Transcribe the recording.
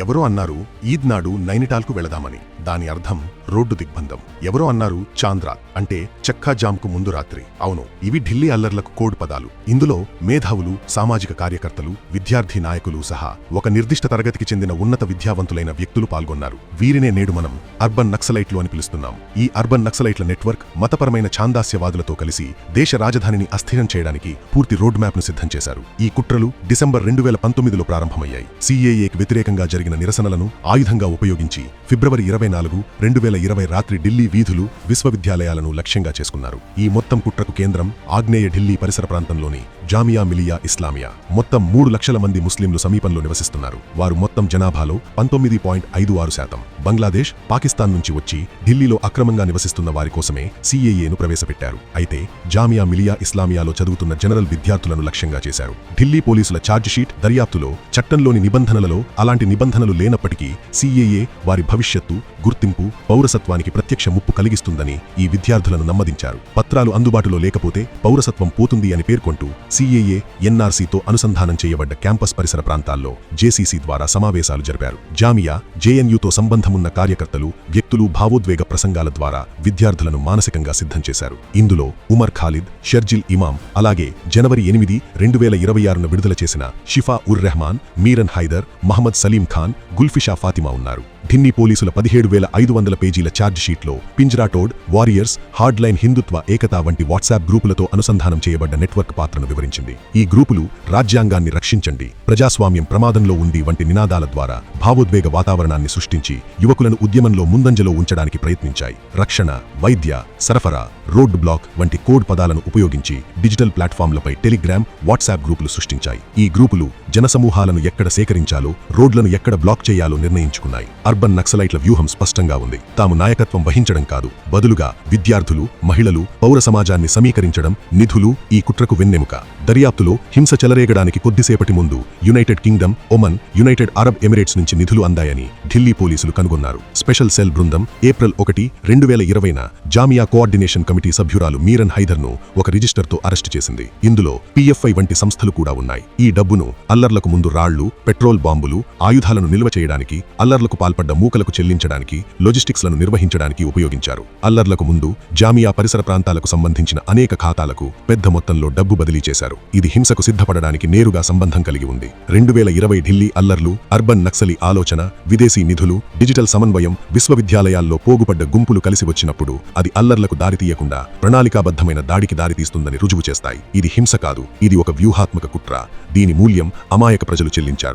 ఎవరో అన్నారు ఈద్ నాడు నైనిటాల్కు వెళదామని. దాని అర్థం రోడ్డు దిగ్బంధం. ఎవరో అన్నారు చాంద్రాత్ అంటే చక్కా జామ్కు ముందు రాత్రి. అవును, ఇవి ఢిల్లీ అల్లర్లకు కోడ్ పదాలు. ఇందులో మేధావులు, సామాజిక కార్యకర్తలు, విద్యార్థి నాయకులు సహా ఒక నిర్దిష్ట తరగతికి చెందిన ఉన్నత విద్యావంతులైన వ్యక్తులు పాల్గొన్నారు. వీరినే నేడు మనం అర్బన్ నక్సలైట్లు అని పిలుస్తున్నాం. ఈ అర్బన్ నక్సలైట్ల నెట్వర్క్ మతపరమైన ఛాందాస్యవాదులతో కలిసి దేశ రాజధానిని అస్థిరం చేయడానికి పూర్తి రోడ్ మ్యాప్ను సిద్ధం చేశారు. ఈ కుట్రలు డిసెంబర్ 2019లో ప్రారంభమయ్యాయి. సిఏఏకి వ్యతిరేకంగా జరిగిన నిరసనలను ఆయుధంగా ఉపయోగించి ఫిబ్రవరి 24, 2020 రాత్రి ఢిల్లీ వీధులు, విశ్వవిద్యాలయాలను లక్ష్యంగా చేసుకున్నారు. ఈ మొత్తం కుట్రకు కేంద్రం ఆగ్నేయ ఢిల్లీ పరిసర ప్రాంతంలోని జామియా మిలియా ఇస్లామియా. మొత్తం 3 లక్షల మంది ముస్లింలు సమీపంలో నివసిస్తున్నారు. వారు మొత్తం జనాభాలో 19.56%. బంగ్లాదేశ్, పాకిస్తాన్ నుంచి వచ్చి ఢిల్లీలో అక్రమంగా నివసిస్తున్న వారి కోసమే సిఏఏను ప్రవేశపెట్టారు. అయితే జామియా మిలియా ఇస్లామియాలో చదువుతున్న జనరల్ విద్యార్థులను లక్ష్యంగా చేశారు. ఢిల్లీ పోలీసుల ఛార్జిషీట్ దర్యాప్తులో చట్టంలోని నిబంధనలలో అలాంటి నిబంధనలు లేనప్పటికీ సిఏఏ వారి భవిష్యత్తు, గుర్తింపు, పౌరసత్వానికి ప్రత్యక్ష ముప్పు కలిగిస్తుందని ఈ విద్యార్థులను నమ్మదించారు. పత్రాలు అందుబాటులో లేకపోతే పౌరసత్వం పోతుంది అని పేర్కొంటూ సిఏఏ ఎన్ఆర్సీతో అనుసంధానం చేయబడ్డ క్యాంపస్ పరిసర ప్రాంతాల్లో జేసీసీ ద్వారా సమావేశాలు జరిపారు. జామియా, జేఎన్యూతో సంబంధమున్న కార్యకర్తలు, వ్యక్తులు భావోద్వేగ ప్రసంగాల ద్వారా విద్యార్థులను మానసికంగా సిద్ధం చేశారు. ఇందులో ఉమర్ ఖాలిద్, షర్జిల్ ఇమాం, అలాగే జనవరి 8, 2026న విడుదల చేసిన షిఫా ఉర్ రెహమాన్, మీరన్ హైదర్, మహమ్మద్ సలీం ఖాన్, గుల్ఫిషా ఫాతిమా ఉన్నారు. ఢిల్లీ పోలీసుల 17,500 పేజీల ఛార్జ్ షీట్లో పింజరాటోడ్, వారియర్స్, హార్డ్లైన్ హిందుత్వ ఏకతా వంటి వాట్సాప్ గ్రూపులతో అనుసంధానం చేయబడ్డ నెట్వర్క్ పాత్రను వివరించింది. ఈ గ్రూపులు రాజ్యాంగాన్ని రక్షించండి, ప్రజాస్వామ్యం ప్రమాదంలో ఉంది వంటి నినాదాల ద్వారా భావోద్వేగ వాతావరణాన్ని సృష్టించి యువకులను ఉద్యమంలో ముందంజలో ఉంచడానికి ప్రయత్నించాయి. రక్షణ, వైద్య, సరఫరా, రోడ్ బ్లాక్ వంటి కోడ్ పదాలను ఉపయోగించి డిజిటల్ ప్లాట్ఫామ్లపై టెలిగ్రామ్, వాట్సాప్ గ్రూపులు సృష్టించాయి. ఈ గ్రూపులు జనసమూహాలను ఎక్కడ సేకరించాలో, రోడ్లను ఎక్కడ బ్లాక్ చేయాలో నిర్ణయించుకున్నాయి. అర్బన్ నక్సలైట్ల వ్యూహం స్పష్టంగా ఉంది. తాము నాయకత్వం వహించడం కాదు, బదులుగా విద్యార్థులు, మహిళలు, పౌర సమాజాన్ని సమీకరించడం నిధులు ఈ కుట్రకు వెన్నెముక. దర్యాప్తులో హింస చెలరేగడానికి కొద్దిసేపటి ముందు United Kingdom, Oman, United Arab Emirates నుంచి నిధులు అందాయని ఢిల్లీ పోలీసులు కనుగొన్నారు. స్పెషల్ సెల్ బృందం ఏప్రిల్ 1, 2020న జామియా కోఆర్డినేషన్ కమిటీ సభ్యురాలు మీరన్ హైదర్ను ఒక రిజిస్టర్తో అరెస్టు చేసింది. ఇందులో పిఎఫ్ఐ వంటి సంస్థలు కూడా ఉన్నాయి. ఈ డబ్బును అల్లర్లకు ముందు రాళ్లు, పెట్రోల్ బాంబులు, ఆయుధాలను నిల్వ చేయడానికి, అల్లర్లకు పాల్పడ్డ మూకలకు చెల్లించడానికి, లాజిస్టిక్స్లను నిర్వహించడానికి ఉపయోగించారు. అల్లర్లకు ముందు జామియా పరిసర ప్రాంతాలకు సంబంధించిన అనేక ఖాతాలకు పెద్ద మొత్తంలో డబ్బు బదిలీ చేశారు. ఇది హింసకు సిద్ధపడడానికి నేరుగా సంబంధం కలిగి ఉంది. 2020 ఢిల్లీ అల్లర్లు, అర్బన్ నక్సలీ ఆలోచన, విదేశీ నిధులు, డిజిటల్ సమన్వయం, విశ్వవిద్యాలయాల్లో పోగుపడ్డ గుంపులు కలిసి వచ్చినప్పుడు అది అల్లర్లకు దారితీయకుండా ప్రణాళికాబద్ధమైన దాడికి దారితీస్తుందని రుజువు చేస్తాయి. ఇది హింస కాదు, ఇది ఒక వ్యూహాత్మక కుట్ర. దీని మూల్యం అమాయక ప్రజలు చెల్లించారు.